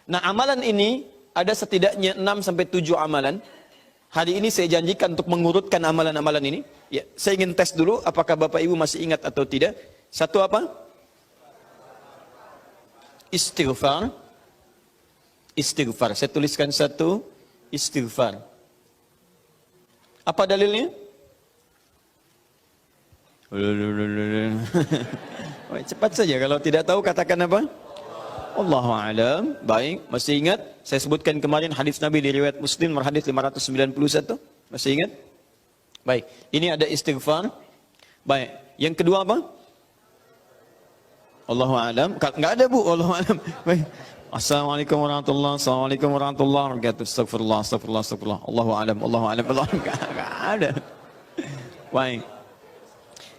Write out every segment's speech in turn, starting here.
Nah, amalan ini ada setidaknya 6 sampai 7 amalan. Hari ini saya janjikan untuk mengurutkan amalan-amalan ini. Ya, saya ingin tes dulu apakah Bapak Ibu masih ingat atau tidak. Satu apa? Istighfar. Istighfar. Saya tuliskan satu, istighfar. Apa dalilnya? Cepat saja, kalau tidak tahu katakan apa? Allahu a'lam. Baik, masih ingat? Saya sebutkan kemarin hadis Nabi di riwayat Muslim hadis 591. Masih ingat? Baik, ini ada istighfar. Baik, yang kedua apa? Allahu a'lam. Enggak ada, Bu, Allahu a'lam. Baik. Assalamualaikum warahmatullahi wabarakatuh. Assalamualaikum warahmatullahi wabarakatuh. Astagfirullah, astagfirullah, astagfirullah. Allahu a'lam, Allahu a'lam. Enggak ada. Baik.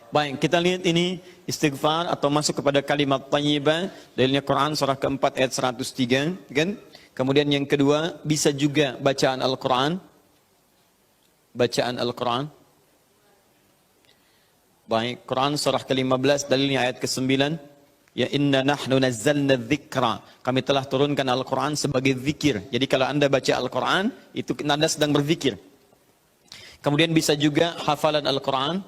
Baik, kita lihat ini istighfar atau masuk kepada kalimat thayyibah. Dalilnya Quran surah keempat ayat 103, kan? Kemudian yang kedua, bisa juga bacaan Al-Quran. Bacaan Al-Quran. Baik, Quran surah ke-15, dalilnya ayat ke-9. Ya inna nahnu nazzalna dzikra. Kami telah turunkan Al-Quran sebagai zikir. Jadi kalau Anda baca Al-Quran, itu Anda sedang berzikir. Kemudian bisa juga hafalan Al-Quran.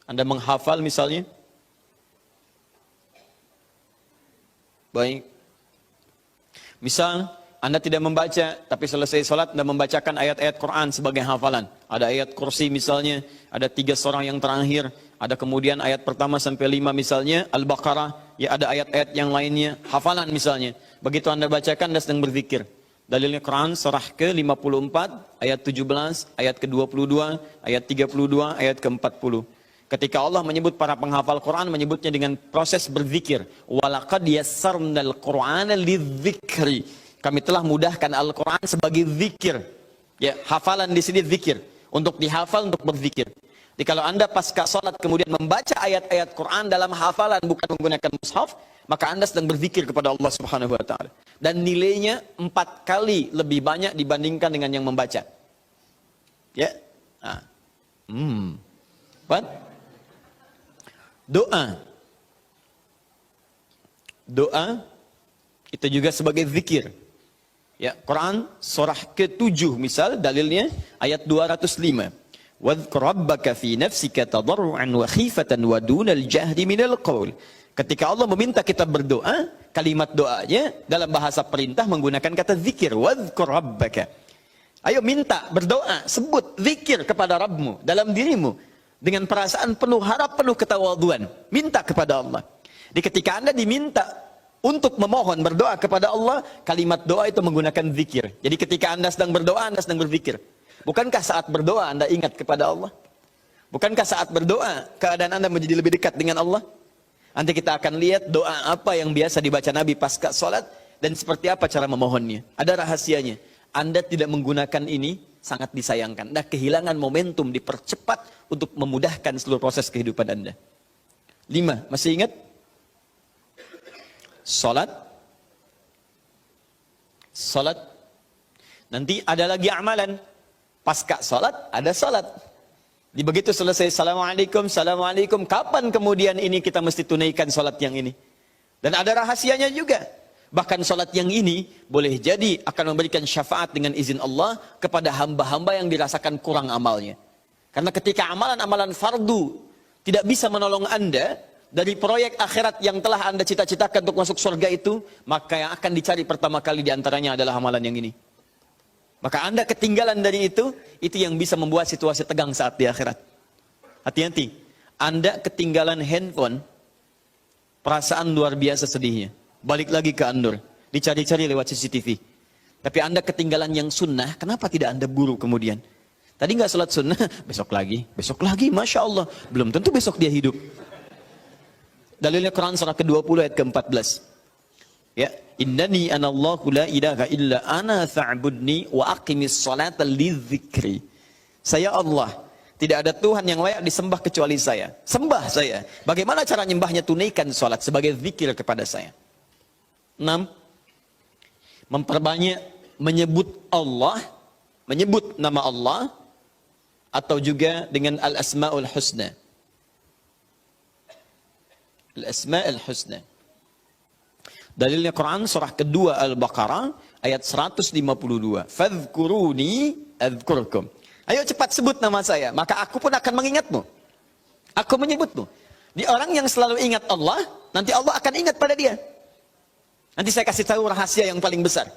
Anda menghafal misalnya. Baik. Misal, Anda tidak membaca, tapi selesai sholat Anda membacakan ayat-ayat Quran sebagai hafalan. Ada ayat kursi misalnya, ada 3 surah yang terakhir, ada kemudian ayat pertama sampai 5 misalnya, Al-Baqarah, ya ada ayat-ayat yang lainnya, hafalan misalnya. Begitu Anda bacakan, Anda sedang berzikir. Dalilnya Quran surah ke-54, ayat 17, ayat ke-22, ayat 32, ayat ke-40. Ketika Allah menyebut para penghafal Quran, menyebutnya dengan proses berzikir. Walaqad yassarnal Qur'ana lidzikri. Kami telah mudahkan Al-Quran sebagai zikir. Ya, hafalan di sini zikir. Untuk dihafal, untuk berzikir. Jadi kalau Anda pasca salat kemudian membaca ayat-ayat Quran dalam hafalan bukan menggunakan mushaf, maka Anda sedang berzikir kepada Allah Subhanahu wa taala. Dan nilainya 4 kali lebih banyak dibandingkan dengan yang membaca. Ya. Nah. What? Doa. Doa itu juga sebagai zikir. Ya, Quran surah ke-7 misal dalilnya ayat 205. Wadhkur rabbaka fi nafsika tadarruan wa khifatan wa dunal jahdi minal qaul. Ketika Allah meminta kita berdoa, kalimat doanya dalam bahasa perintah menggunakan kata zikir. Wadhkur rabbaka. Ayo minta, berdoa, sebut zikir kepada Rabbmu dalam dirimu. Dengan perasaan penuh harap, penuh ketawaduan. Minta kepada Allah. Di ketika Anda diminta untuk memohon, berdoa kepada Allah, kalimat doa itu menggunakan zikir. Jadi ketika Anda sedang berdoa, Anda sedang berzikir. Bukankah saat berdoa Anda ingat kepada Allah? Bukankah saat berdoa, keadaan Anda menjadi lebih dekat dengan Allah? Nanti kita akan lihat doa apa yang biasa dibaca Nabi pasca sholat, dan seperti apa cara memohonnya. Ada rahasianya. Anda tidak menggunakan ini, sangat disayangkan. Anda kehilangan momentum, dipercepat untuk memudahkan seluruh proses kehidupan Anda. 5, masih ingat? Salat. Salat. Nanti ada lagi amalan. Pasca salat, ada salat. Di begitu selesai, Assalamualaikum, Assalamualaikum. Kapan kemudian ini kita mesti tunaikan salat yang ini? Dan ada rahasianya juga. Bahkan salat yang ini boleh jadi akan memberikan syafaat dengan izin Allah kepada hamba-hamba yang dirasakan kurang amalnya. Karena ketika amalan-amalan fardu tidak bisa menolong Anda dari proyek akhirat yang telah Anda cita-citakan untuk masuk surga itu, maka yang akan dicari pertama kali diantaranya adalah amalan yang ini. Maka Anda ketinggalan dari itu yang bisa membuat situasi tegang saat di akhirat. Hati-hati, Anda ketinggalan handphone, perasaan luar biasa sedihnya. Balik lagi ke Andur, dicari-cari lewat CCTV. Tapi Anda ketinggalan yang sunnah, kenapa tidak Anda buru kemudian? Tadi nggak sholat sunnah, besok lagi, Masya Allah. Belum tentu besok dia hidup. Dalilnya Quran surah ke-20 ayat ke-14. Ya, innani anallahu la ilaha illa ana fa'budni wa aqimis salata lidzikri. Saya Allah, tidak ada Tuhan yang layak disembah kecuali saya. Sembah saya. Bagaimana cara nyembahnya? Tunaikan salat sebagai zikir kepada saya. 6. Memperbanyak menyebut Allah, menyebut nama Allah, atau juga dengan al-asma'ul husna. Al-asma'ul husna. Dalilnya Quran surah kedua Al-Baqarah ayat 152. Fadhkuruni adzkurkum. Ayo cepat sebut nama saya, maka aku pun akan mengingatmu. Aku menyebutmu. Di orang yang selalu ingat Allah, nanti Allah akan ingat pada dia. Nanti saya kasih tahu rahasia yang paling besar.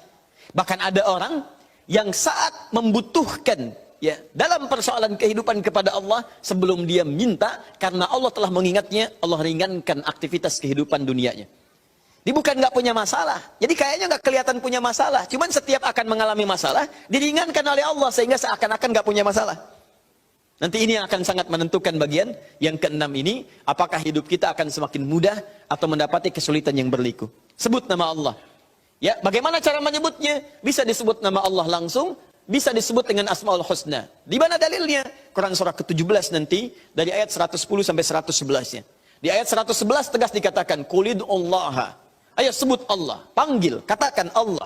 Bahkan ada orang yang saat membutuhkan ya dalam persoalan kehidupan kepada Allah, sebelum dia minta, karena Allah telah mengingatnya, Allah ringankan aktivitas kehidupan dunianya. Dia bukan nggak punya masalah, jadi kayaknya nggak kelihatan punya masalah. Cuman setiap akan mengalami masalah, diringankan oleh Allah sehingga seakan-akan nggak punya masalah. Nanti ini akan sangat menentukan bagian yang keenam ini, apakah hidup kita akan semakin mudah atau mendapati kesulitan yang berliku. Sebut nama Allah. Ya, bagaimana cara menyebutnya? Bisa disebut nama Allah langsung, bisa disebut dengan Asmaul Husna. Di mana dalilnya? Quran surah ke-17 nanti dari ayat 110 sampai 111-nya. Di ayat 111 tegas dikatakan, Qulid'ullaha. Ayo sebut Allah, panggil, katakan Allah.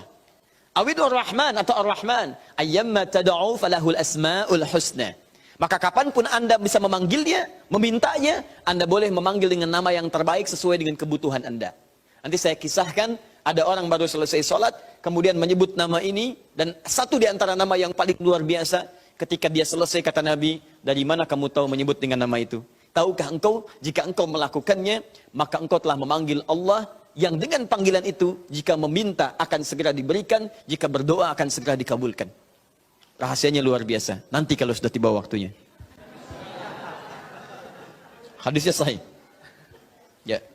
Awidur Rahman atau Ar-Rahman, ayyamma tad'u falahul asmaul husna. Maka kapanpun Anda bisa memanggilnya, memintanya, Anda boleh memanggil dengan nama yang terbaik sesuai dengan kebutuhan Anda. Nanti saya kisahkan, ada orang baru selesai sholat, kemudian menyebut nama ini, dan satu di antara nama yang paling luar biasa, ketika dia selesai kata Nabi, dari mana kamu tahu menyebut dengan nama itu? Tahukah engkau, jika engkau melakukannya, maka engkau telah memanggil Allah, yang dengan panggilan itu, jika meminta akan segera diberikan, jika berdoa akan segera dikabulkan. Rahasianya luar biasa. Nanti kalau sudah tiba waktunya. Hadisnya sahih. Ya.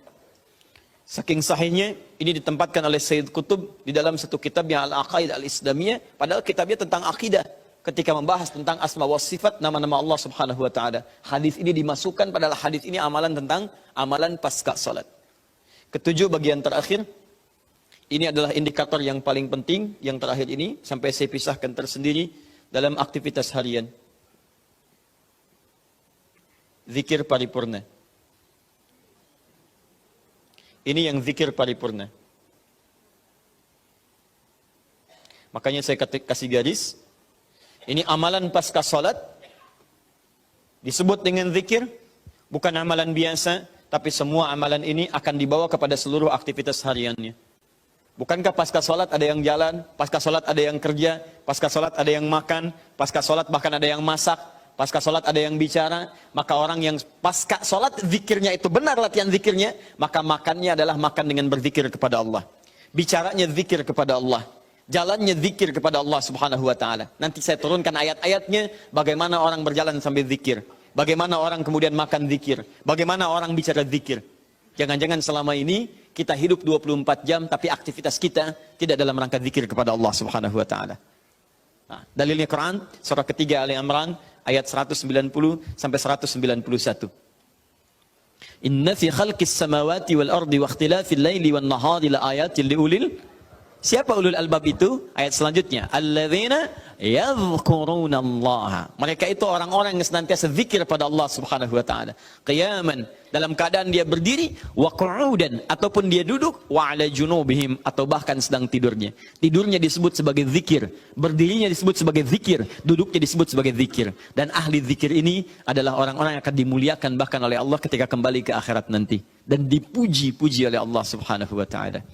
Saking sahihnya, ini ditempatkan oleh Sayyid Qutb di dalam satu kitabnya Al-Aqaid Al-Islamiyah, padahal kitabnya tentang akidah. Ketika membahas tentang asma wa sifat, nama-nama Allah Subhanahu wa taala. Hadis ini dimasukkan, padahal hadis ini amalan tentang amalan pasca salat. Ketujuh, bagian terakhir. Ini adalah indikator yang paling penting, yang terakhir ini, sampai saya pisahkan tersendiri dalam aktivitas harian. Zikir paripurna. Ini yang zikir paripurna. Makanya saya kasih garis. Ini amalan pasca salat. Disebut dengan zikir. Bukan amalan biasa. Tapi semua amalan ini akan dibawa kepada seluruh aktivitas hariannya. Bukankah pasca sholat ada yang jalan, pasca sholat ada yang kerja, pasca sholat ada yang makan, pasca sholat bahkan ada yang masak, pasca sholat ada yang bicara. Maka orang yang pasca sholat zikirnya itu benar latihan zikirnya, maka makannya adalah makan dengan berzikir kepada Allah. Bicaranya zikir kepada Allah. Jalannya zikir kepada Allah Subhanahu wa ta'ala. Nanti saya turunkan ayat-ayatnya bagaimana orang berjalan sambil zikir. Bagaimana orang kemudian makan zikir. Bagaimana orang bicara zikir. Jangan-jangan selama ini kita hidup 24 jam tapi aktivitas kita tidak dalam rangka zikir kepada Allah Subhanahu wa taala. Nah, dalilnya Quran surah ketiga Ali Imran ayat 190 sampai 191. Inna fi khalqis samawati wal ardi wa ikhtilafil laili wan nahari la ayatin liulil. Siapa ulul albab itu? Ayat selanjutnya, alladzina yadhkurunallaha. Mereka itu orang-orang yang senantiasa zikir pada Allah Subhanahu wa taala. Qiyaman, dalam keadaan dia berdiri, wa qu'udan, ataupun dia duduk, wa 'ala junubihim, atau bahkan sedang tidurnya. Tidurnya disebut sebagai zikir, berdirinya disebut sebagai zikir, duduknya disebut sebagai zikir. Dan ahli zikir ini adalah orang-orang yang akan dimuliakan bahkan oleh Allah ketika kembali ke akhirat nanti, dan dipuji-puji oleh Allah Subhanahu wa taala.